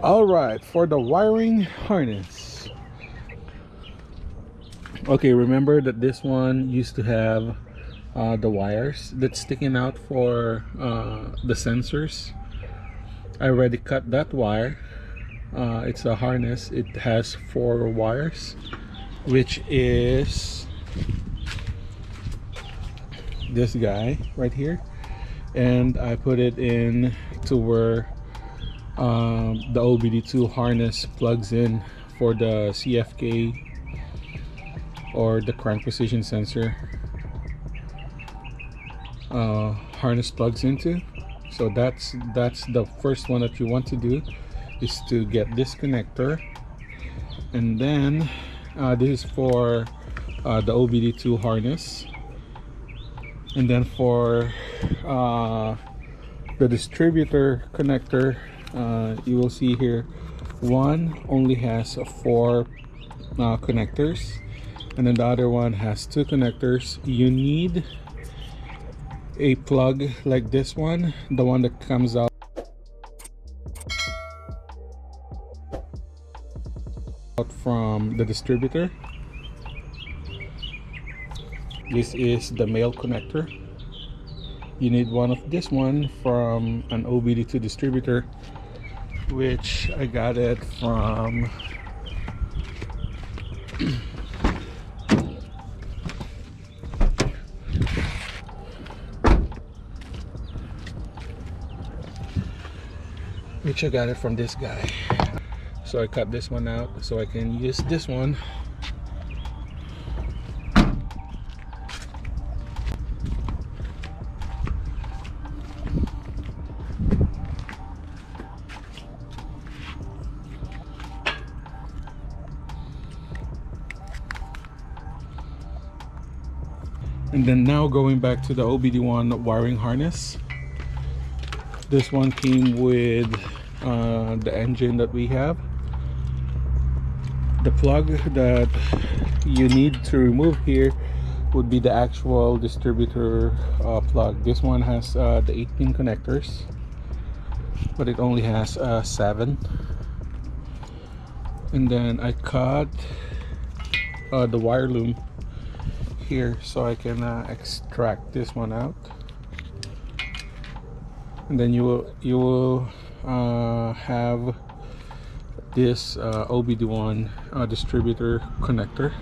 All right, for the wiring harness. Okay, remember that this one used to have the wires that's sticking out for the sensors. I already cut that wire. It's a harness. It has 4 wires, which is this guy right here, and I put it in to where the OBD2 harness plugs in for the CFK or the crank position sensor harness plugs into. So that's the first one that you want to do, is to get this connector, and then this is for the OBD2 harness. And then for the distributor connector, you will see here one only has 4 connectors, and then the other one has 2 connectors. You need a plug like this one, the one that comes out from the distributor. This is the male connector. You need one of this one from an OBD2 distributor, which I got it from this guy. So I cut this one out so I can use this one. And then now going back to the OBD1 wiring harness. This one came with the engine that we have. The plug that you need to remove here would be the actual distributor plug. This one has the 18 connectors, but it only has 7. And then I cut the wire loom here so I can extract this one out. And then you will have this OBD1 distributor connector,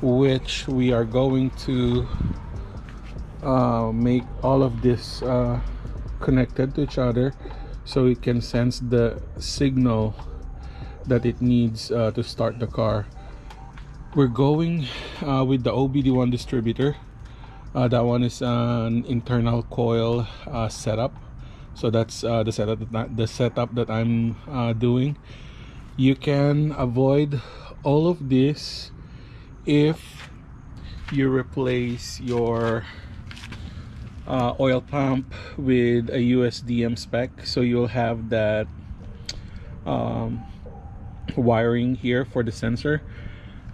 which we are going to make all of this connected to each other so it can sense the signal that it needs to start the car. We're going with the OBD1 distributor. That one is an internal coil setup. So that's the setup that I'm doing. You can avoid all of this if you replace your oil pump with a USDM spec. So you'll have that wiring here for the sensor.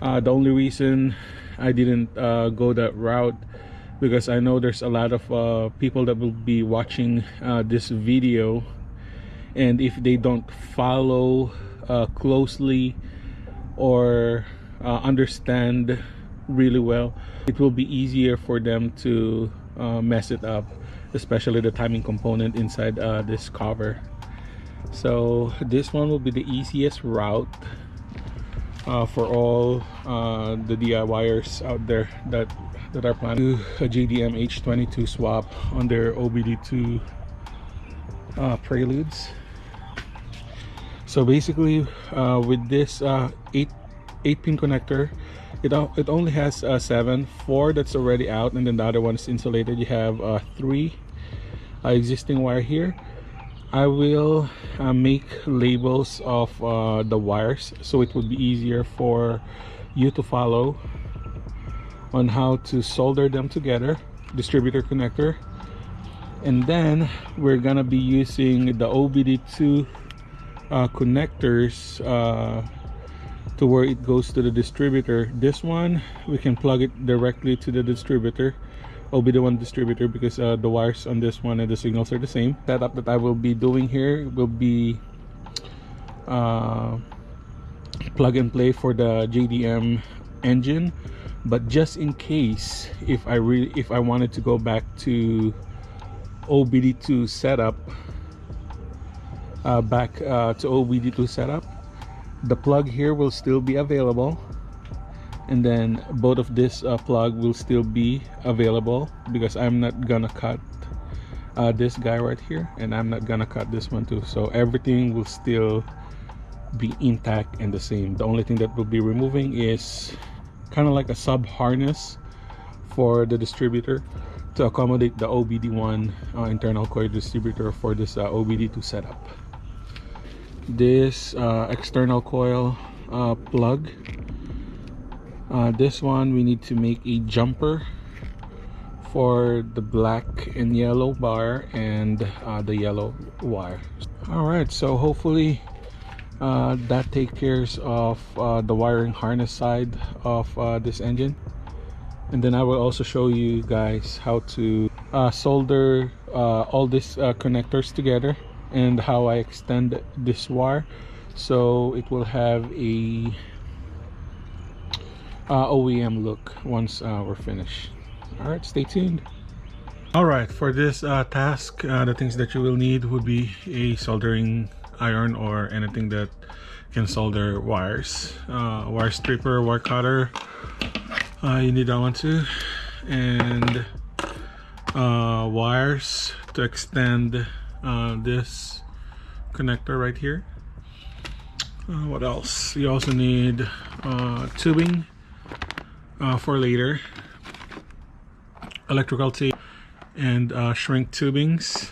The only reason I didn't go that route, because I know there's a lot of people that will be watching this video, and if they don't follow closely or understand really well, it will be easier for them to mess it up, especially the timing component inside this cover. So this one will be the easiest route for all the DIYers out there that are planning a JDM H22 swap on their OBD2 Preludes. So basically with this 8-pin connector, it only has 7, 4 that's already out, and then the other one is insulated. You have 3 existing wire here. I will make labels of the wires so it would be easier for you to follow on how to solder them together. Distributor connector, and then we're gonna be using the OBD2 connectors to where it goes to the distributor. This one we can plug it directly to the distributor, OBD1 distributor, because the wires on this one and the signals are the same. Setup that I will be doing here will be uh, plug and play for the JDM engine. But just in case, if I wanted to go back to OBD2 setup, to OBD2 setup, the plug here will still be available, and then both of this plug will still be available, because I'm not gonna cut this guy right here, and I'm not gonna cut this one too, so everything will still be intact and the same. The only thing that we'll be removing is kind of like a sub harness for the distributor to accommodate the OBD1 internal coil distributor for this OBD2 setup. This external coil plug, this one we need to make a jumper for the black and yellow bar and the yellow wire. All right, so hopefully that takes care of the wiring harness side of this engine, and then I will also show you guys how to solder all these connectors together, and how I extend this wire so it will have a OEM look once we're finished. All right, stay tuned. All right, for this task, the things that you will need would be a soldering iron or anything that can solder wires, wire stripper, wire cutter, you need that one too, and wires to extend this connector right here. What else? You also need tubing for later, electrical tape, and shrink tubings,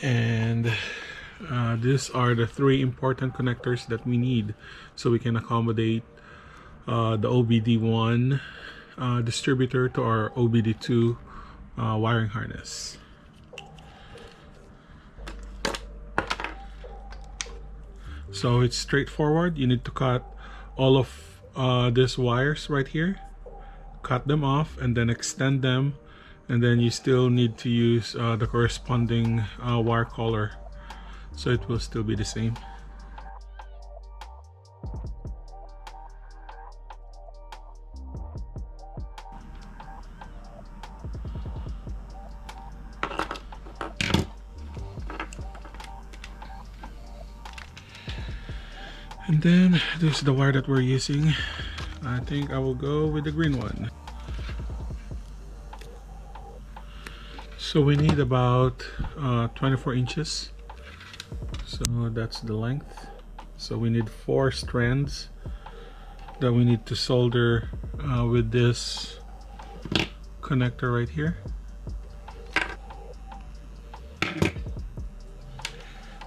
and these are the three important connectors that we need so we can accommodate the OBD1 distributor to our OBD2 wiring harness. So it's straightforward. You need to cut all of these wires right here, cut them off, and then extend them, and then you still need to use the corresponding wire collar, so it will still be the same. And then this is the wire that we're using. I think I will go with the green one. So we need about 24 inches. So that's the length. So we need 4 strands that we need to solder with this connector right here.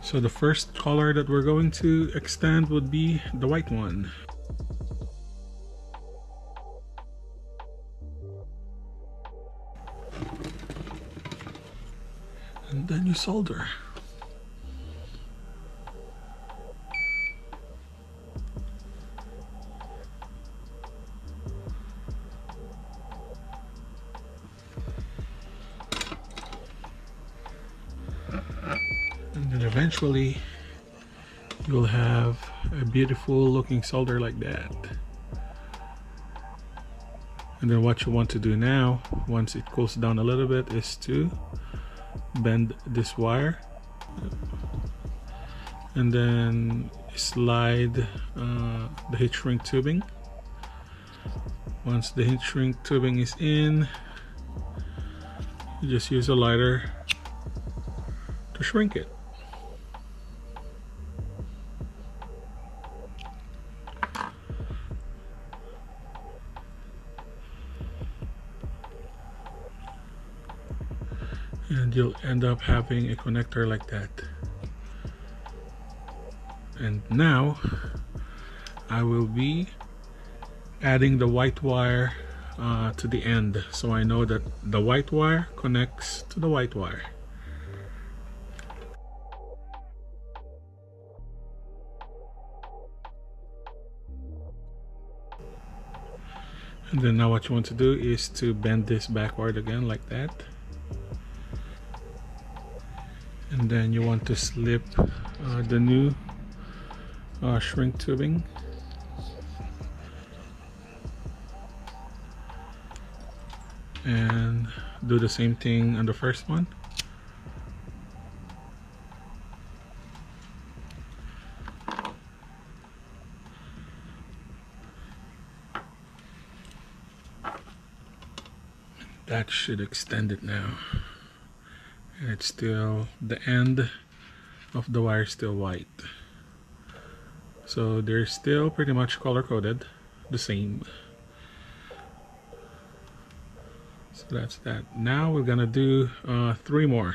So the first color that we're going to extend would be the white one. And then you solder. And then eventually you'll have a beautiful looking solder like that. And then what you want to do now, once it cools down a little bit, is to bend this wire and then slide the heat shrink tubing. Once the heat shrink tubing is in, you just use a lighter to shrink it. And you'll end up having a connector like that. And now I will be adding the white wire to the end, so I know that the white wire connects to the white wire. And then now what you want to do is to bend this backward again like that. and then you want to slip the new shrink tubing. And do the same thing on the first one. That should extend it now. And it's still, the end of the wire is still white. So they're still pretty much color coded, the same. So that's that. Now we're gonna do 3 more.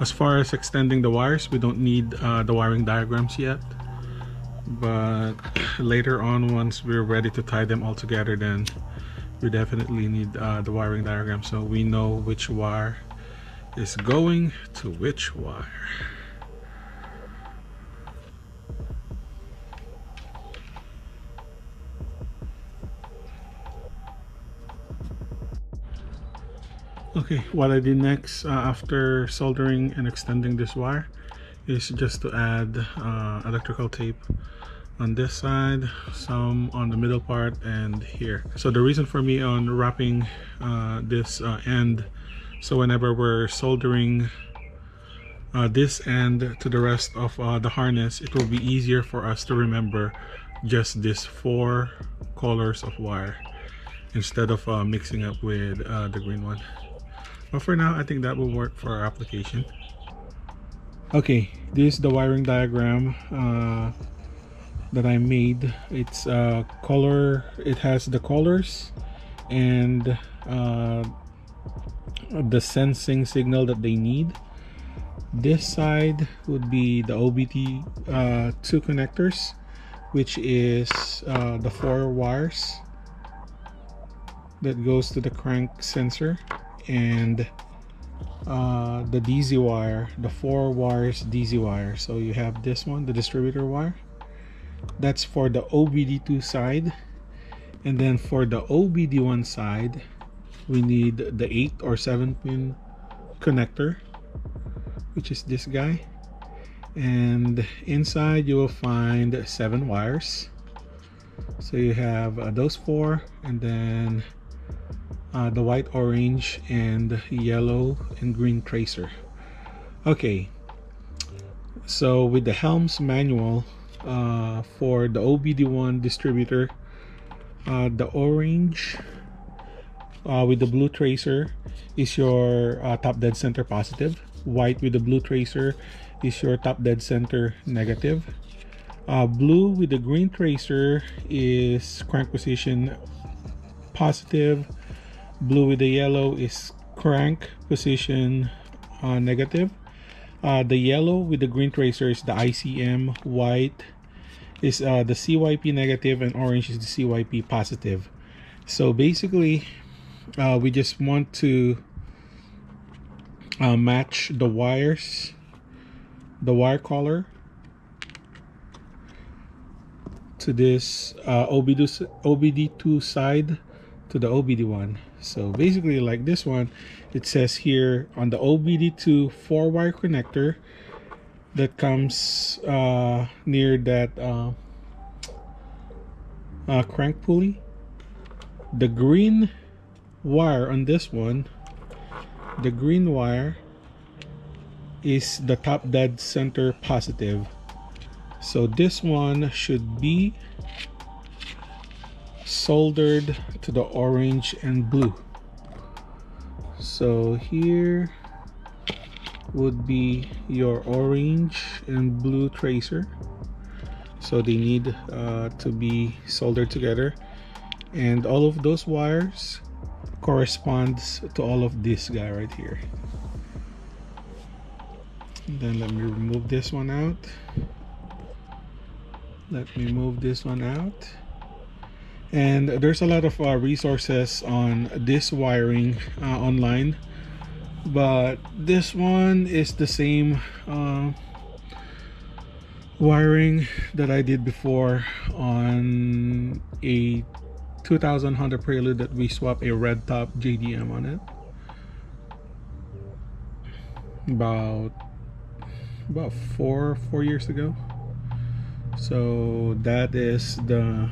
As far as extending the wires, we don't need the wiring diagrams yet, but later on, once we're ready to tie them all together, then we definitely need the wiring diagram so we know which wire is going to which wire. Okay, what I did next after soldering and extending this wire is just to add electrical tape on this side, some on the middle part, and here. So the reason for me on wrapping this end, so whenever we're soldering this end to the rest of the harness, it will be easier for us to remember just these 4 colors of wire instead of mixing up with the green one. But for now, I think that will work for our application. Okay, this is the wiring diagram that I made. It's color, it has the colors and the sensing signal that they need. This side would be the OBD2 connectors, which is the 4 wires that goes to the crank sensor, and the DC wire, the 4 wires DC wire. So you have this one, the distributor wire, that's for the OBD2 side, and then for the OBD1 side we need the 8 or 7 pin connector, which is this guy, and inside you will find 7 wires. So you have those 4, and then the white, orange, and yellow and green tracer. Okay, so with the Helms manual for the OBD1 distributor, the orange with the blue tracer is your top dead center positive. White with the blue tracer is your top dead center negative. Blue with the green tracer is crank position positive. Blue with the yellow is crank position negative. The yellow with the green tracer is the ICM. White is the CYP negative, and orange is the CYP positive. So basically we just want to match the wires, the wire color to this OBD2 side to the OBD1. So basically, like this one, it says here on the OBD2 4-wire connector that comes near that crank pulley, the green wire on this one, the green wire is the top dead center positive. So this one should be soldered to the orange and blue. So here would be your orange and blue tracer. So they need to be soldered together, and all of those wires corresponds to all of this guy right here. And then let me remove this one out. Let me move this one out. And there's a lot of resources on this wiring online, but this one is the same wiring that I did before on a 2000 Honda Prelude that we swapped a red top JDM on it about 4 years ago. So that is the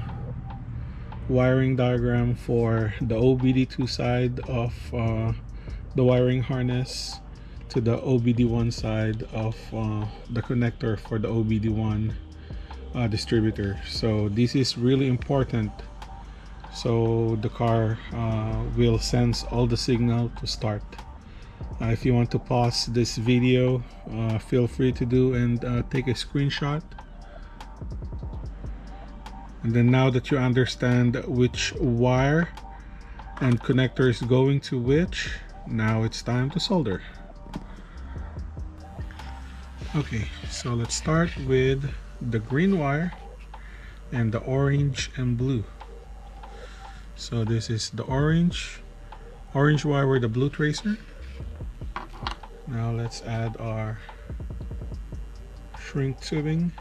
wiring diagram for the OBD2 side of the wiring harness to the OBD1 side of the connector for the OBD1 distributor. So this is really important, so the car will sense all the signal to start. If you want to pause this video, feel free to do and take a screenshot. And then now that you understand which wire and connector is going to which, now it's time to solder. Okay, so let's start with the green wire and the orange and blue. So this is the orange wire with the blue tracer. Now let's add our shrink tubing.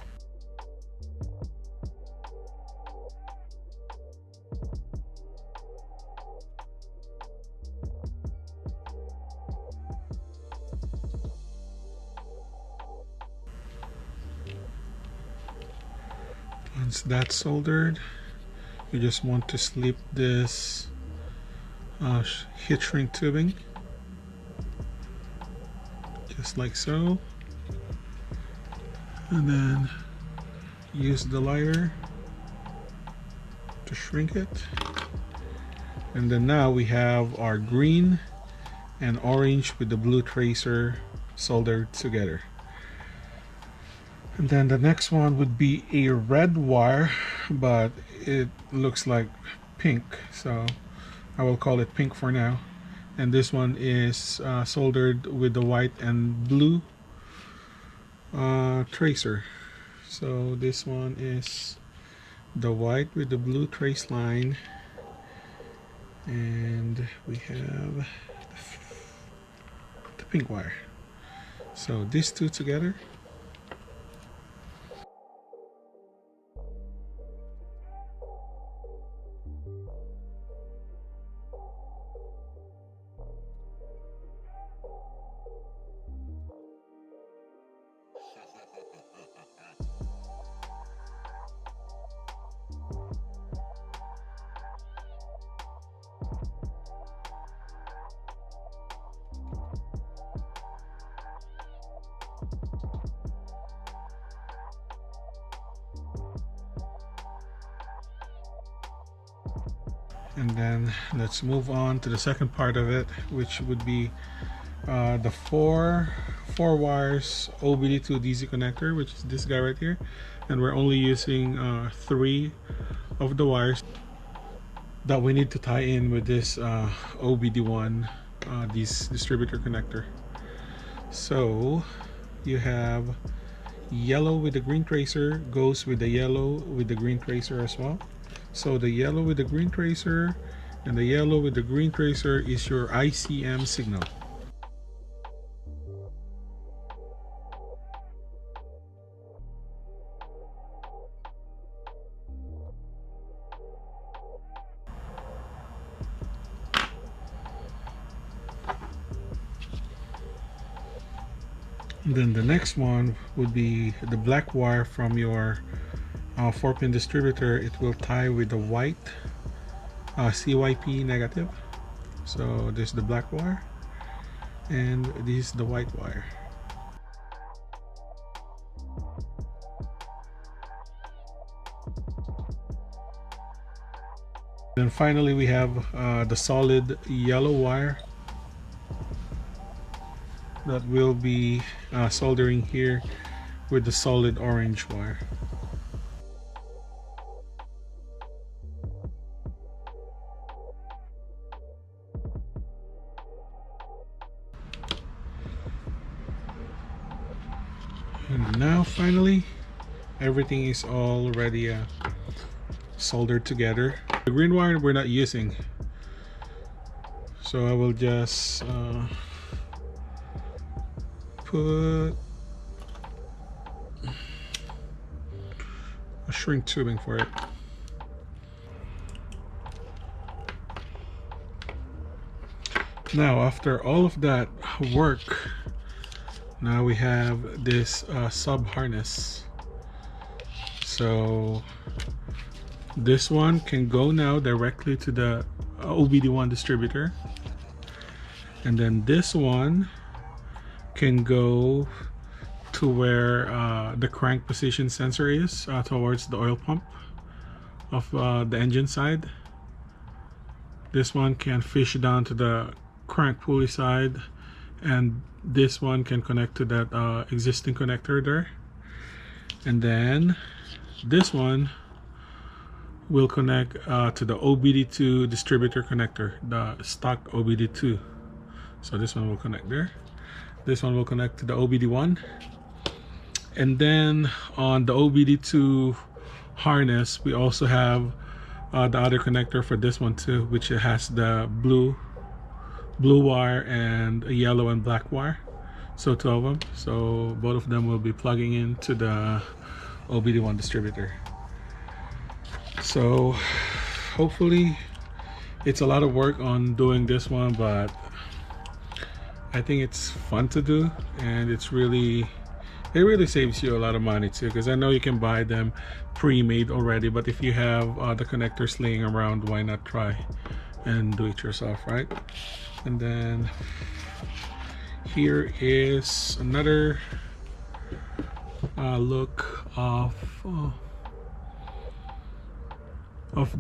Once that's soldered, you just want to slip this heat shrink tubing just like so, and then use the lighter to shrink it. And then now we have our green and orange with the blue tracer soldered together. And then the next one would be a red wire, but it looks like pink, so I will call it pink for now. And this one is soldered with the white and blue tracer. So this one is the white with the blue trace line, and we have the pink wire. So these two together. And then let's move on to the second part of it, which would be the four wires OBD2 DC connector, which is this guy right here. And we're only using 3 of the wires that we need to tie in with this OBD1 this distributor connector. So you have yellow with the green tracer goes with the yellow with the green tracer as well. So the yellow with the green tracer and the yellow with the green tracer is your ICM signal. And then the next one would be the black wire from your 4-pin distributor. It will tie with the white CYP negative. So this is the black wire and this is the white wire. Then finally we have the solid yellow wire that will be soldering here with the solid orange wire. And now finally everything is already soldered together. The green wire we're not using, so I will just put a shrink tubing for it. Now after all of that work, now we have this sub harness. So this one can go now directly to the OBD1 distributor, and then this one can go to where the crank position sensor is, towards the oil pump of the engine side. This one can fish down to the crank pulley side, and this one can connect to that existing connector there. And then this one will connect to the OBD2 distributor connector, the stock OBD2. So this one will connect there. This one will connect to the OBD1. And then on the OBD2 harness, we also have the other connector for this one too, which has the blue wire and a yellow and black wire. So 2 of them. So both of them will be plugging into the OBD1 distributor. So hopefully it's a lot of work on doing this one, but I think it's fun to do, and it really saves you a lot of money too, because I know you can buy them pre-made already, but if you have the connectors laying around, why not try and do it yourself, right? And then here is another look of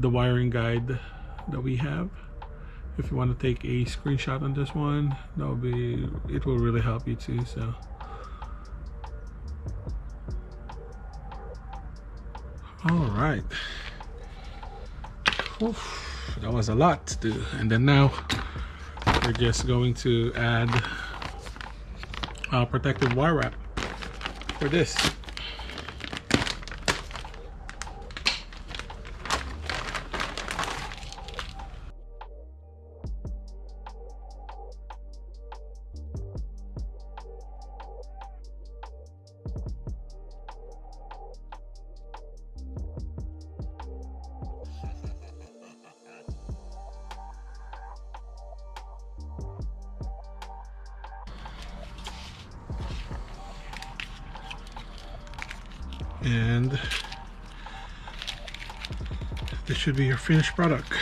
the wiring guide that we have. If you want to take a screenshot on this one, it will really help you too. So all right. Oof, that was a lot to do. And then now we're just going to add protective wire wrap for this. And this should be your finished product.